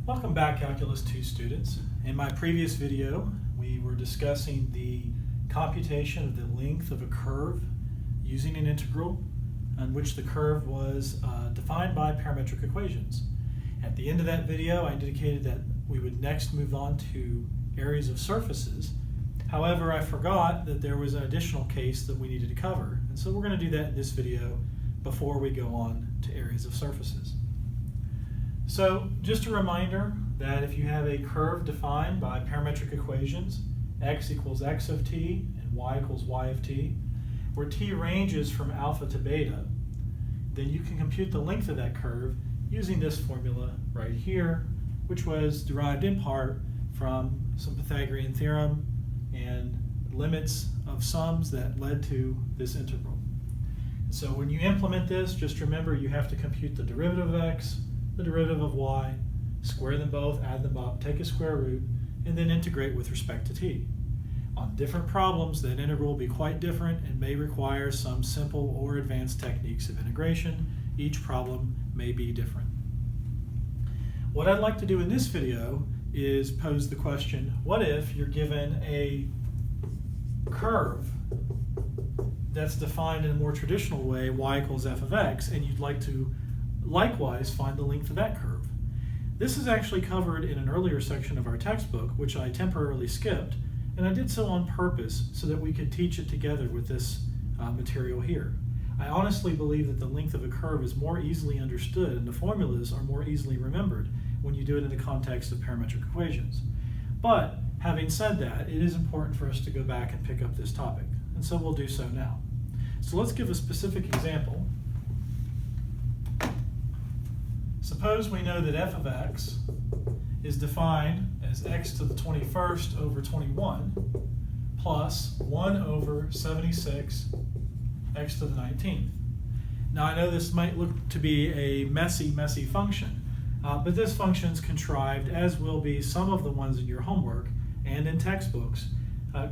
Welcome back, Calculus 2 students. In my previous video, we were discussing the computation of the length of a curve using an integral on which the curve was defined by parametric equations. At the end of that video, I indicated that we would next move on to areas of surfaces. However, I forgot that there was an additional case that we needed to cover, and so we're going to do that in this video before we go on to areas of surfaces. So just a reminder that if you have a curve defined by parametric equations, x equals x of t and y equals y of t, where t ranges from alpha to beta, then you can compute the length of that curve using this formula right here, which was derived in part from some Pythagorean theorem and limits of sums that led to this integral. So when you implement this, just remember you have to compute the derivative of x, the derivative of y, square them both, add them up, take a square root, and then integrate with respect to t. On different problems, that integral will be quite different and may require some simple or advanced techniques of integration. Each problem may be different. What I'd like to do in this video is pose the question, what if you're given a curve that's defined in a more traditional way, y equals f of x, and you'd like to likewise find the length of that curve. This is actually covered in an earlier section of our textbook, which I temporarily skipped, and I did so on purpose so that we could teach it together with this material here. I honestly believe that the length of a curve is more easily understood and the formulas are more easily remembered when you do it in the context of parametric equations. But having said that, it is important for us to go back and pick up this topic, and so we'll do so now. So let's give a specific example. Suppose we know that f of x is defined as x to the 21st over 21 plus 1 over 76 x to the 19th. Now I know this might look to be a messy function, but this function is contrived, as will be some of the ones in your homework and in textbooks,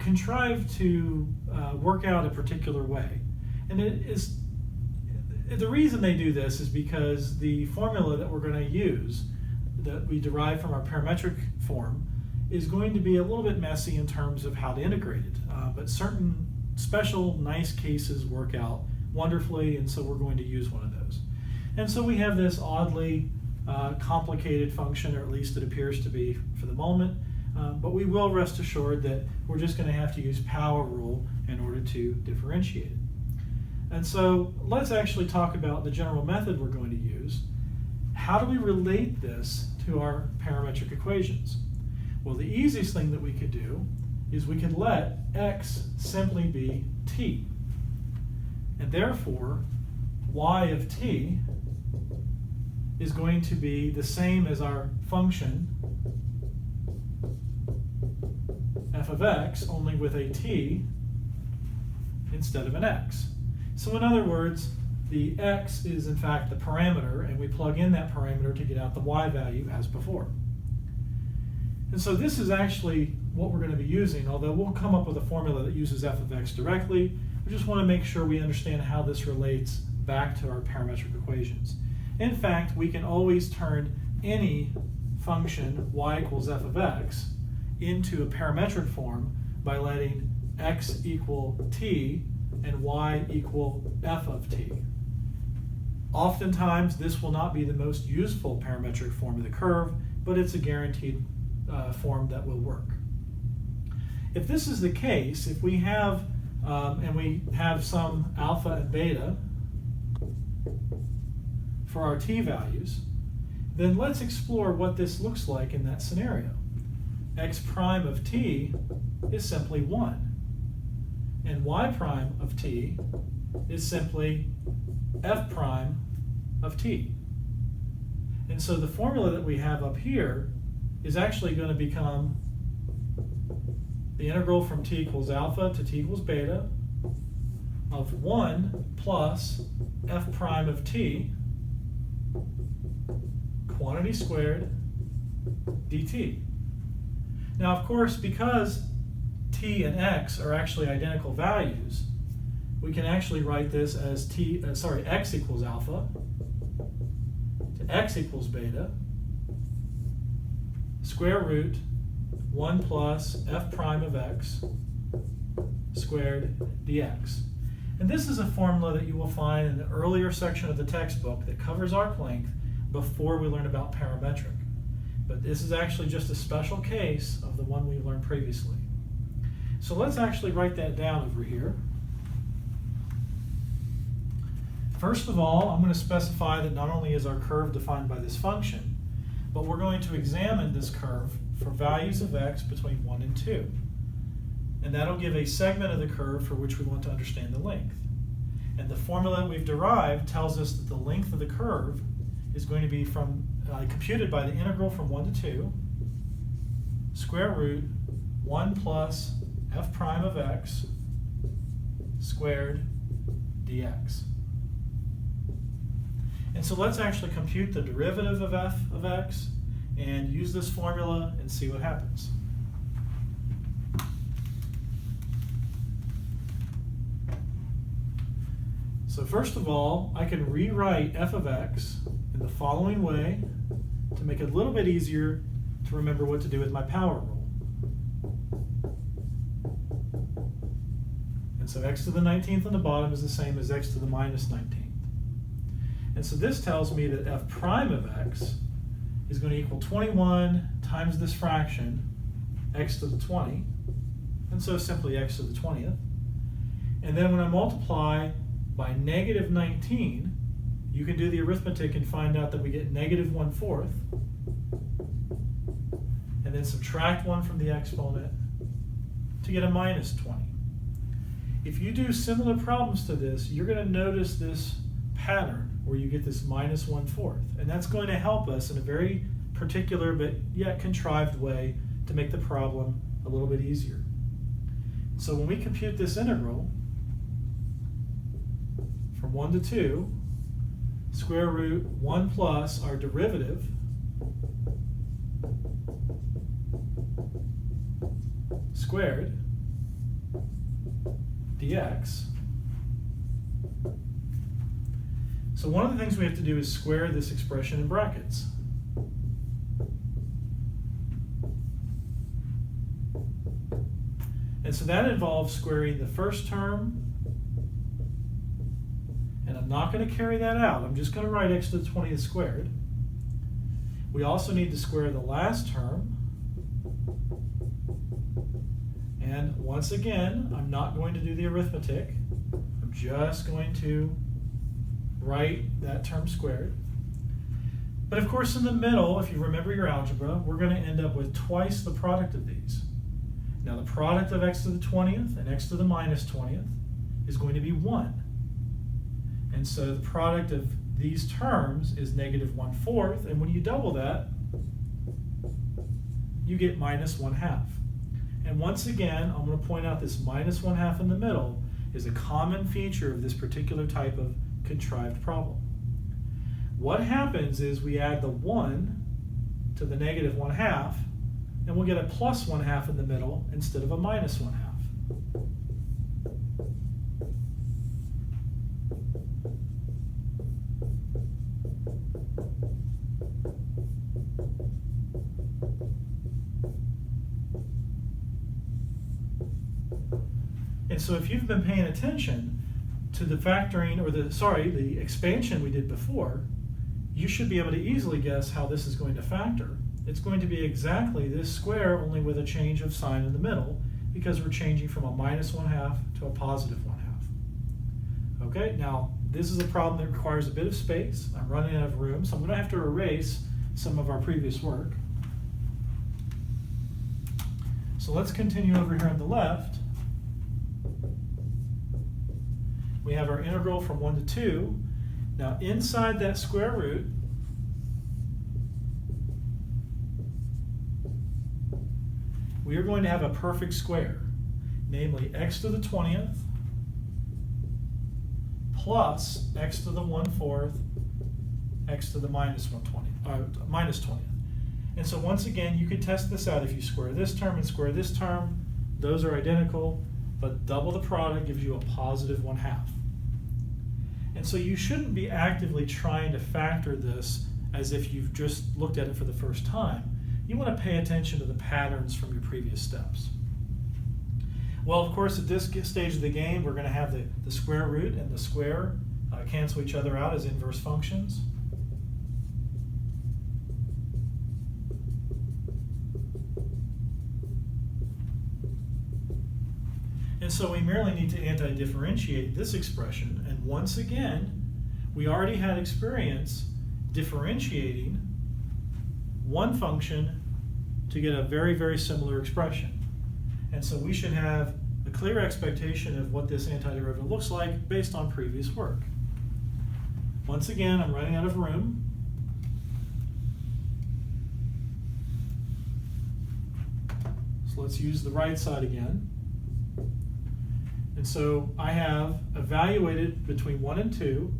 contrived to work out a particular way. And the reason they do this is because the formula that we're going to use, that we derive from our parametric form, is going to be a little bit messy in terms of how to integrate it. But certain special nice cases work out wonderfully, and so we're going to use one of those. And so we have this oddly complicated function, or at least it appears to be for the moment, but we will rest assured that we're just going to have to use power rule in order to differentiate it. And so let's actually talk about the general method we're going to use. How do we relate this to our parametric equations? Well, the easiest thing that we could do is we could let x simply be t. And therefore, y of t is going to be the same as our function f of x, only with a t instead of an x. So in other words, the x is in fact the parameter, and we plug in that parameter to get out the y value as before. And so this is actually what we're going to be using, although we'll come up with a formula that uses f of x directly. We just want to make sure we understand how this relates back to our parametric equations. In fact, we can always turn any function y equals f of x into a parametric form by letting x equal t and y equal f of t. Oftentimes, this will not be the most useful parametric form of the curve, but it's a guaranteed form that will work. If this is the case, if we have, and we have some alpha and beta for our t values, then let's explore what this looks like in that scenario. X prime of t is simply 1. And y prime of t is simply f prime of t. And so the formula that we have up here is actually going to become the integral from t equals alpha to t equals beta of 1 plus f prime of t, quantity squared, dt. Now, of course, because t and x are actually identical values, we can actually write this as x equals alpha to x equals beta square root 1 plus f prime of x squared dx. And this is a formula that you will find in the earlier section of the textbook that covers Arclength before we learn about parametric. But this is actually just a special case of the one we learned previously. So let's actually write that down over here. First of all, I'm going to specify that not only is our curve defined by this function, but we're going to examine this curve for values of x between 1 and 2. And that'll give a segment of the curve for which we want to understand the length. And the formula that we've derived tells us that the length of the curve is going to be computed by the integral from 1 to 2, square root 1 plus f prime of x squared dx. And so let's actually compute the derivative of f of x and use this formula and see what happens. So first of all, I can rewrite f of x in the following way to make it a little bit easier to remember what to do with my power rule. And so x to the 19th on the bottom is the same as x to the minus 19th. And so this tells me that f prime of x is going to equal 21 times this fraction, x to the 20, and so simply x to the 20th. And then when I multiply by negative 19, you can do the arithmetic and find out that we get negative 1/4, and then subtract 1 from the exponent to get a minus 20. If you do similar problems to this, you're going to notice this pattern where you get this minus 1/4, and that's going to help us in a very particular but yet contrived way to make the problem a little bit easier. So when we compute this integral from 1 to 2, square root 1 plus our derivative squared dx. So one of the things we have to do is square this expression in brackets. And so that involves squaring the first term, and I'm not going to carry that out. I'm just going to write x to the 20th squared. We also need to square the last term. And once again, I'm not going to do the arithmetic. I'm just going to write that term squared. But of course in the middle, if you remember your algebra, we're going to end up with twice the product of these. Now the product of x to the 20th and x to the minus 20th is going to be 1. And so the product of these terms is negative 1/4, and when you double that, you get minus 1/2. And once again, I'm going to point out this minus 1/2 in the middle is a common feature of this particular type of contrived problem. What happens is we add the 1 to the negative 1/2, and we'll get a plus 1/2 in the middle instead of a minus 1/2. And so if you've been paying attention to the factoring, or the expansion we did before, you should be able to easily guess how this is going to factor. It's going to be exactly this square, only with a change of sign in the middle, because we're changing from a minus 1/2 to a positive 1/2. Okay, now this is a problem that requires a bit of space. I'm running out of room, so I'm going to have to erase some of our previous work. So let's continue over here on the left. We have our integral from 1 to 2. Now inside that square root, we are going to have a perfect square, namely x to the 20th plus x to the 1/4, x to the minus 20th. And so once again, you could test this out. If you square this term and square this term, those are identical, but double the product gives you a positive 1/2. And so you shouldn't be actively trying to factor this as if you've just looked at it for the first time. you want to pay attention to the patterns from your previous steps. Well, of course, at this stage of the game, we're going to have the square root and the square cancel each other out as inverse functions. And so we merely need to anti-differentiate this expression. And once again, we already had experience differentiating one function to get a very, very similar expression. And so we should have a clear expectation of what this antiderivative looks like based on previous work. Once again, I'm running out of room. So let's use the right side again. And so I have evaluated between 1 and 2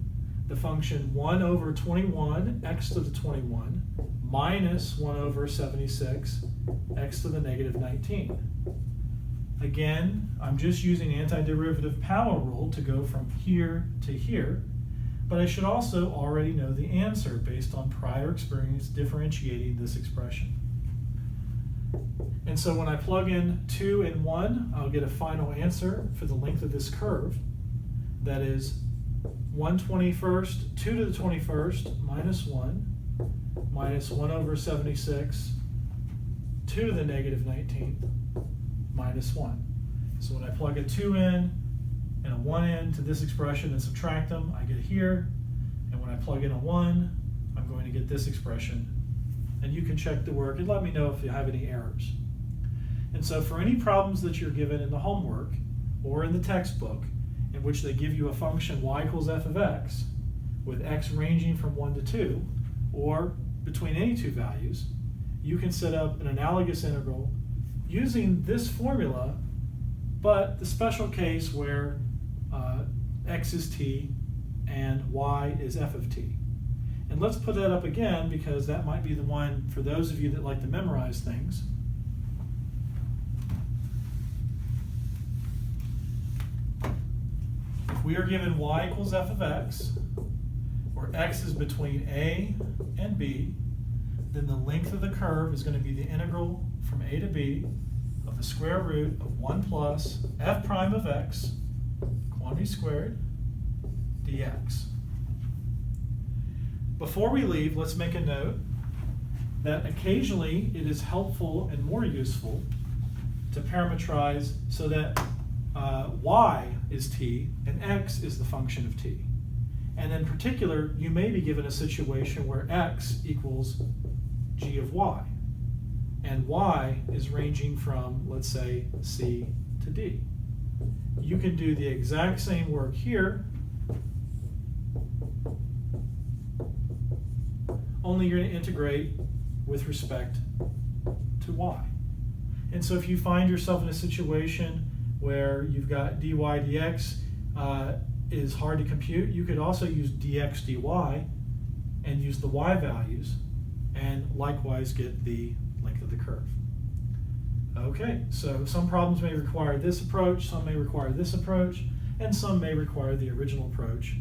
the function 1 over 21 x to the 21 minus 1 over 76 x to the negative 19. Again, I'm just using antiderivative power rule to go from here to here, but I should also already know the answer based on prior experience differentiating this expression. And so when I plug in 2 and 1, I'll get a final answer for the length of this curve. That is 1/21, 2 to the 21st minus 1, minus 1 over 76, 2 to the negative 19th, minus 1. So when I plug a 2 in and a 1 in to this expression and subtract them, I get here. And when I plug in a 1, I'm going to get this expression. And you can check the work and let me know if you have any errors. And so for any problems that you're given in the homework or in the textbook in which they give you a function y equals f of x with x ranging from 1 to 2 or between any two values, you can set up an analogous integral using this formula, but the special case where x is t and y is f of t. And let's put that up again because that might be the one for those of you that like to memorize things. If we are given y equals f of x, where x is between a and b, then the length of the curve is going to be the integral from a to b of the square root of 1 plus f prime of x, quantity squared, dx. Before we leave, let's make a note that occasionally it is helpful and more useful to parametrize so that y is t and x is the function of t. And in particular, you may be given a situation where x equals g of y, and y is ranging from, let's say, c to d. You can do the exact same work here, only you're going to integrate with respect to y. And so if you find yourself in a situation where you've got dy dx is hard to compute, you could also use dx dy and use the y values and likewise get the length of the curve. Okay, so some problems may require this approach, some may require this approach, and some may require the original approach.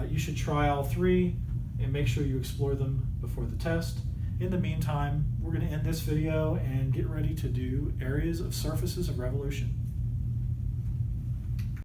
You should try all three and make sure you explore them before the test. In the meantime, we're going to end this video and get ready to do areas of surfaces of revolution.